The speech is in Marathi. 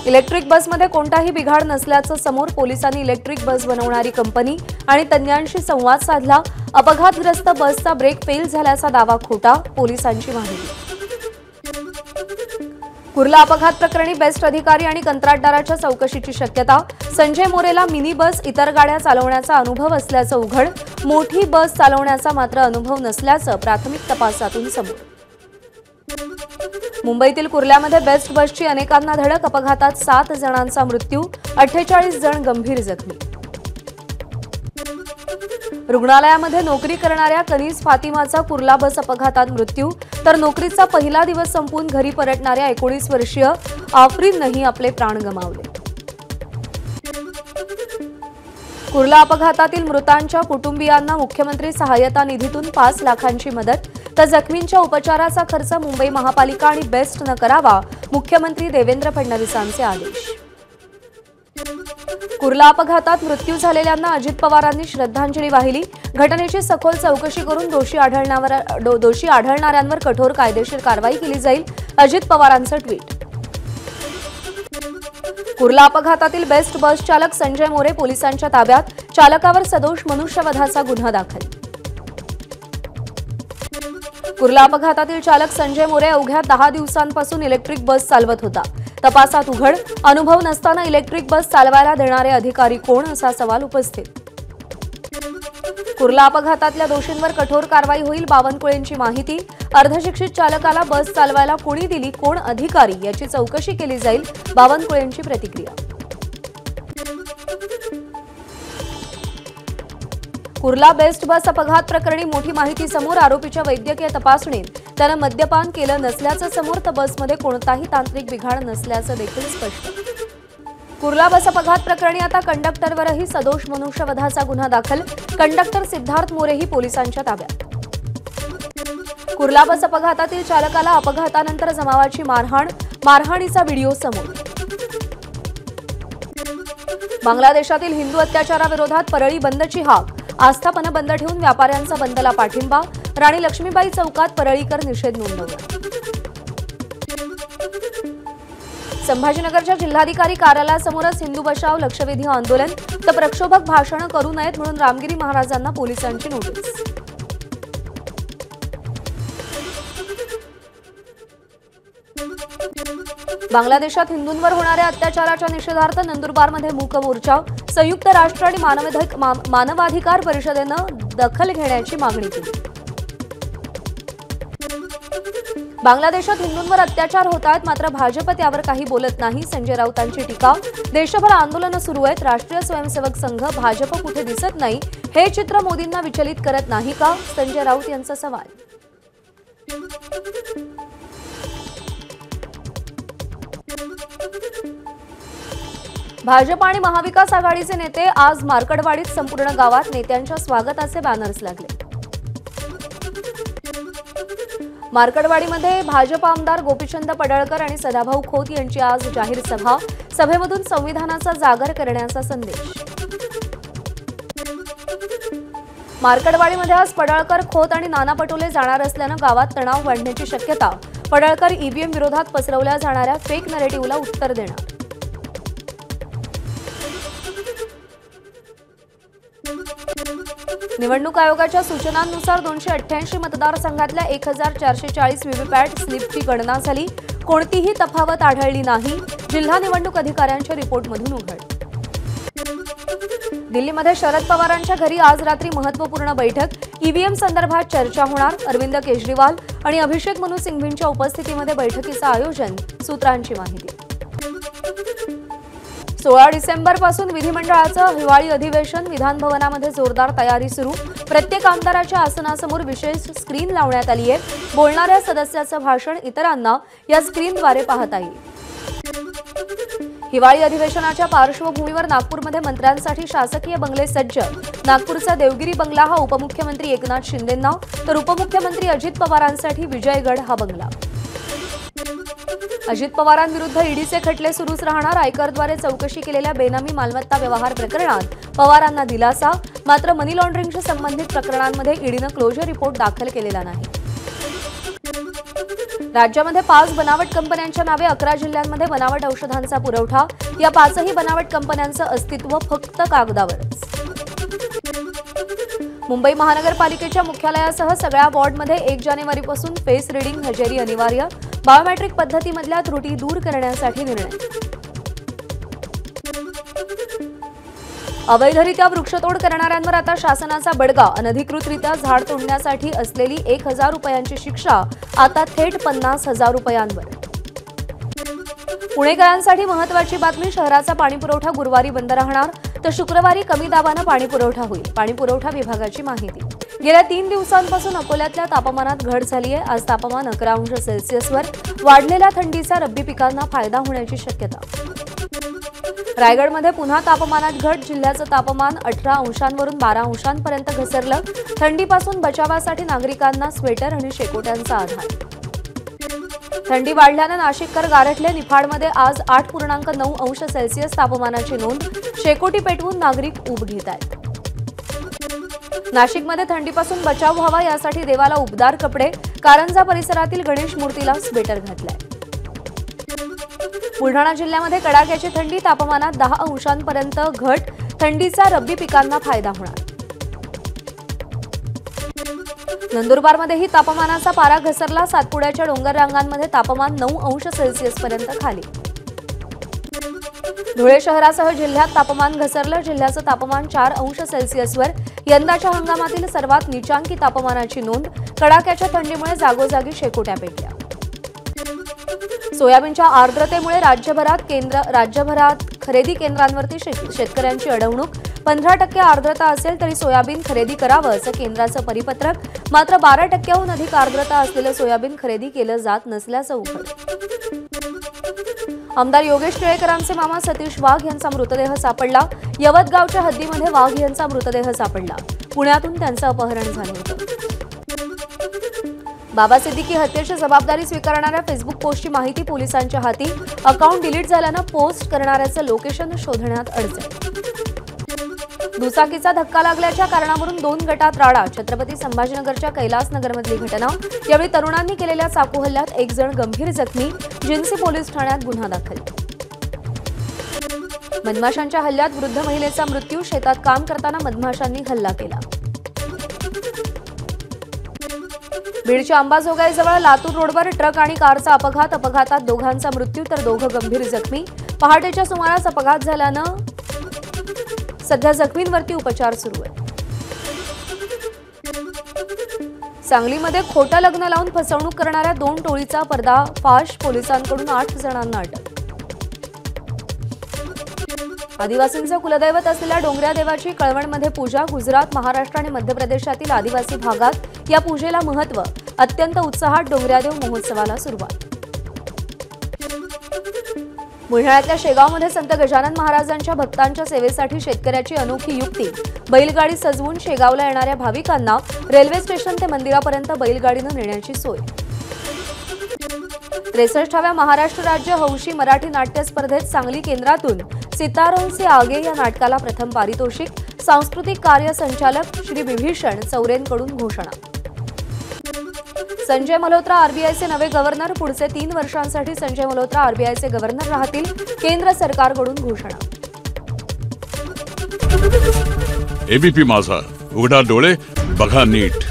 इलेक्ट्रिक बसमध्ये कोणताही बिघाड नसल्याचं समोर, पोलिसांनी इलेक्ट्रिक बस बनवणारी कंपनी आणि तज्ञांशी संवाद साधला। अपघातग्रस्त बसचा ब्रेक फेल झाल्याचा दावा खोटा, पोलिसांची माहिती। कुर्ला अपघात प्रकरणी बेस्ट अधिकारी आणि कंत्राटदाराच्या चौकशीची शक्यता। संजय मोरेला मिनी बस इतर गाड्या चालवण्याचा अनुभव असल्याचं उघड, मोठी बस चालवण्याचा मात्र अनुभव नसल्याचं प्राथमिक तपासातून समोर। मुंबईतील कुर्ल्यामध्ये बेस्ट बसची अनेकांना धडक, अपघातात 7 जणांचा मृत्यू, 48 जण गंभीर जखमी। रुग्णालयामध्ये नोकरी करणाऱ्या कनीज फातिमाचा कुर्ला बस अपघातात मृत्यू, तर नोकरीचा पहिला दिवस संपून घरी परतणाऱ्या 19 वर्षीय आफरीननेही आपले प्राण गमावले। कुर्ला अपघातातील मृतांच्या कुटुंबियांना मुख्यमंत्री सहाय्यता निधीतून 5 लाखांची मदत, तर जखमींच्या उपचाराचा खर्च मुंबई महापालिका आणि बेस्टनं करावा, मुख्यमंत्री देवेंद्र फडणवीसांचे आदेश। कुर्ला अपघातात मृत्यू झालेल्यांना अजित पवारांनी श्रद्धांजली वाहिली। घटनेची सखोल चौकशी करून दोषी आढळणाऱ्यांवर कठोर कायदेशीर कारवाई केली जाईल, अजित पवारांचं ट्विट। कुर्ला अपघातातील बेस्ट बस चालक संजय मोरे पोलिसांच्या ताब्यात, चालकावर सदोष मनुष्यवधाचा गुन्हा दाखल। कुर्ला अपघातातील चालक संजय मोरे अवघ्या 10 दिवसांपासून इलेक्ट्रिक बस चालवत होता। तपासात उघड, अनुभव नसताना इलेक्ट्रिक बस चालवायला देणारे अधिकारी कोण, असा सवाल उपस्थित। कुर्ला अपघातातल्या दोषींवर कठोर कारवाई होईल, बावनकुळेंची माहिती। अर्धशिक्षित चालकाला बस चालवायला कोणी दिली, कोण अधिकारी, याची चौकशी केली जाईल, बावनकुळेंची प्रतिक्रिया। कुर्ला बेस्ट बस अपघात प्रकरणी मोठी माहिती समोर, आरोपीच्या वैद्यकीय तपासणीत त्यानं मद्यपान केलं नसल्याचं समोर, तर बसमध्ये कोणताही तांत्रिक बिघाड नसल्याचं देखील स्पष्ट। कुर्ला बस अपघात प्रकरणी आता कंडक्टरवरही सदोष मनुष्यवधाचा गुन्हा दाखल, कंडक्टर सिद्धार्थ मोरेही पोलिसांच्या ताब्यात। कुर्ला बस अपघातातील चालकाला अपघातानंतर जमावाची मारहाण, मारहाणीचा व्हिडिओ समोर। बांगलादेशातील हिंदू अत्याचाराविरोधात परळी बंदची हाक, आस्थापना बंद ठेवून व्यापाऱ्यांचा बंदला पाठिंबा, राणी लक्ष्मीबाई चौकात परळीकर निषेध नोंदवला। संभाजीनगरच्या जिल्हाधिकारी कार्यालयासमोरच हिंदू बचाव लक्षवेधी आंदोलन, तर प्रक्षोभक भाषणं करू नयेत म्हणून रामगिरी महाराजांना पोलिसांची नोटीस। बांगलादेशात हिंदूंवर होणाऱ्या अत्याचाराच्या निषेधार्थ नंदुरबारमध्ये मूक मोर्चा, संयुक्त राष्ट्र आणि मानवाधिकार परिषदेनं दखल घेण्याची मागणी केली। बांगलादेशात हिंदूंवर अत्याचार होत आहेत, मात्र भाजप त्यावर काही बोलत नाही, संजय राऊतांची टीका। देशभर आंदोलनं सुरू आहेत, राष्ट्रीय स्वयंसेवक संघ, भाजप कुठे दिसत नाही, हे चित्र मोदींना विचलित करत नाही का, संजय राऊत यांचा सवाल। भाजप आणि महाविकास आघाडीचे नेते आज मार्कडवाडीत, संपूर्ण गावात नेत्यांच्या स्वागताचे बॅनर्स लागले। मार्कडवाडीमध्ये भाजप आमदार गोपीचंद पडळकर आणि सदाभाऊ खोत यांची आज जाहीर सभा, सभेमधून संविधानाचा जागर करण्याचा संदेश। मार्कडवाडीमध्ये आज पडळकर, खोत आणि नाना पटोले जाणार असल्यानं गावात तणाव वाढण्याची शक्यता। पडळकर ईव्हीएम विरोधात पसरवल्या जाणाऱ्या फेक नरेटिव्हला उत्तर देणार। निवडणूक आयोगाच्या सूचनांनुसार 288 मतदारसंघातल्या 1440 व्हीव्हीपॅट स्लिपची गणना झाली, कोणतीही तफावत आढळली नाही, जिल्हा निवडणूक अधिकाऱ्यांच्या रिपोर्टमधून उघड। दिल्लीमध्ये शरद पवारांच्या घरी आज रात्री महत्त्वपूर्ण बैठक, ईव्हीएम संदर्भात चर्चा होणार, अरविंद केजरीवाल आणि अभिषेक मनु सिंघवींच्या उपस्थितीमध्ये बैठकीचं आयोजन, सूत्रांची माहिती। 16 डिसेंबरपासून विधिमंडळाचं हिवाळी अधिवेशन, विधान भवनामध्ये जोरदार तयारी सुरू, प्रत्येक आमदाराच्या आसनासमोर विशेष स्क्रीन लावण्यात आली आहे, बोलणाऱ्या सदस्याचं भाषण इतरांना या स्क्रीनद्वारे पाहता येईल। हिवाळी अधिवेशनाच्या पार्श्वभूमीवर नागपूरमध्ये मंत्र्यांसाठी शासकीय बंगले सज्ज, नागपूरचा देवगिरी बंगला हा उपमुख्यमंत्री एकनाथ शिंदेंना, तर उपमुख्यमंत्री अजित पवारांसाठी विजयगड हा बंगला। अजित पवारांविरुद्ध ईडीचे खटले सुरूच राहणार, आयकरद्वारे चौकशी केलेल्या बेनामी मालमत्ता व्यवहार प्रकरणात पवारांना दिलासा, मात्र मनी लॉन्ड्रिंगशी संबंधित प्रकरणांमध्ये ईडीनं क्लोजर रिपोर्ट दाखल केलेला नाही। राज्यामध्ये 5 बनावट कंपन्यांच्या नावे 11 जिल्ह्यांमध्ये बनावट औषधांचा पुरवठा। या 5ही बनावट कंपन्यांचं अस्तित्व फक्त कागदावरच। मुंबई महानगरपालिकेच्या मुख्यालयासह सगळ्या वॉर्डमध्ये 1 जानेवारीपासून फेस रीडिंग हजेरी अनिवार्य। बायोमेट्रिक पद्धतीमधल्या त्रुटी दूर करण्यासाठी निर्णय। अवैधरित्या वृक्षतोड करणाऱ्यांवर आता शासनाचा बडगा। अनधिकृतरित्या झाड तोडण्यासाठी असलेली 1000 रुपयांची शिक्षा आता थेट 50,000 रुपयांवर। पुणेकरांसाठी महत्त्वाची बातमी। शहराचा पाणीपुरवठा गुरुवारी बंद राहणार, तर शुक्रवारी कमी दाबानं पाणीपुरवठा होईल। पाणीपुरवठा विभागाची माहिती। गेल्या 3 दिवसांपासून अकोल्यातल्या तापमानात घट झाली आहे। आज तापमान 11 अंश सेल्सिअसवर। वाढलेल्या थंडीचा रब्बी पिकांना फायदा होण्याची शक्यता। रायगडमध्ये पुन्हा तापमानात घट। जिल्ह्याचं तापमान 18 अंशांवरून 12 अंशांपर्यंत घसरलं। थंडीपासून बचावासाठी नागरिकांना स्वेटर आणि शेकोट्यांचा आधार। थंडी वाढल्यानं नाशिककर गारठले। निफाडमध्ये आज 8.9 अंश सेल्सिअस तापमानाची नोंद। शेकोटी पेटवून नागरिक ऊब घेत आहेत। नाशिकमध्ये थंडीपासून बचाव व्हावा यासाठी देवाला उबदार कपडे। कारंजा परिसरातील गणेश मूर्तीला स्वेटर घातलाय। बुलढाणा जिल्ह्यामध्ये कडाक्याची थंडी। तापमानात 10 अंशांपर्यंत घट। थंडीचा रब्बी पिकांना फायदा होणार। नंदुरबारमध्येही तापमानाचा पारा घसरला। सातपुड्याच्या डोंगर रांगांमध्ये तापमान 9 अंश सेल्सिअसपर्यंत खाली। धुळे शहरासह जिल्ह्यात तापमान घसरलं। जिल्ह्याचं तापमान 4 अंश सेल्सिअसवर। यंदाच्या हंगामातील सर्वात नीचांकी तापमानाची नोंद। कडाक्याच्या थंडीमुळे जागोजागी शेकोट्या पेटल्या। सोयाबीनच्या आर्द्रतेमुळे राज्यभरात खरेदी केंद्रांवरती शेतकऱ्यांची अडवणूक। 15% आर्द्रता असेल तरी सोयाबीन खरेदी करावं असं केंद्राचं परिपत्रक। मात्र 12%हून अधिक आर्द्रता असलेलं सोयाबीन खरेदी केलं जात नसल्याचं उघड। आमदार योगेश टिळेकरांचे मामा सतीश वाघ यांचा मृतदेह सापडला। यवतगावच्या हद्दीमध्ये वाघ यांचा मृतदेह सापडला। पुण्यातून त्यांचं अपहरण झालं होतं। बाबा सिद्दीकी हत्येची जबाबदारी स्वीकारणाऱ्या फेसबुक पोस्टची माहिती पोलिसांच्या हाती। अकाउंट डिलीट झाल्यानं पोस्ट करणाऱ्याचं लोकेशन शोधण्यात अडचण। दुचाकीचा धक्का लागल्याच्या कारणावरून 2 गटात राडा। छत्रपती संभाजीनगरच्या कैलासनगरमधली घटना। यावेळी तरुणांनी केलेल्या चाकू हल्ल्यात 1 जण गंभीर जखमी। जिन्सी पोलीस ठाण्यात गुन्हा दाखल। मधमाशांच्या हल्ल्यात वृद्ध महिलेचा मृत्यू। शेतात काम करताना मधमाशांनी हल्ला केला। बीडच्या अंबाजोगाईजवळ लातूर रोडवर ट्रक आणि कारचा अपघात। अपघातात दोघांचा मृत्यू तर दोघं गंभीर जखमी। पहाटेच्या सुमारास अपघात झाल्यानं सध्या जखमींवरती उपचार सुरू आहेत। सांगलीमध्ये खोटं लग्न लावून फसवणूक करणाऱ्या 2 टोळीचा पर्दाफाश। पोलिसांकडून 8 जणांना अटक। आदिवासींचं कुलदैवत असलेल्या डोंगऱ्या देवाची कळवणमध्ये पूजा। गुजरात, महाराष्ट्र आणि मध्य प्रदेशातील आदिवासी भागात या पूजेला महत्त्व। अत्यंत उत्साहात डोंगऱ्यादेव महोत्सवाला सुरुवात। बुलढाण्यातल्या शेगावमध्ये संत गजानन महाराजांच्या भक्तांच्या सेवेसाठी शेतकऱ्याची अनोखी युक्ती। बैलगाडी सजवून शेगावला येणाऱ्या भाविकांना रेल्वे स्टेशन ते मंदिरापर्यंत बैलगाडीनं नेण्याची सोय। 63व्या महाराष्ट्र राज्य हौशी मराठी नाट्य स्पर्धेत सांगली केंद्रातून सितारों से आगे या नाटकाला प्रथम पारितोषिक। सांस्कृतिक कार्य संचालक श्री विभीषण चौरेंकडून घोषणा। संजय मल्होत्रा आरबीआयचे नवे गव्हर्नर। पुढचे 3 वर्षांसाठी संजय मल्होत्रा आरबीआयचे गव्हर्नर राहतील। केंद्र सरकारकडून घोषणा। एबीपी माझा, उघडा डोळे बघा नीट।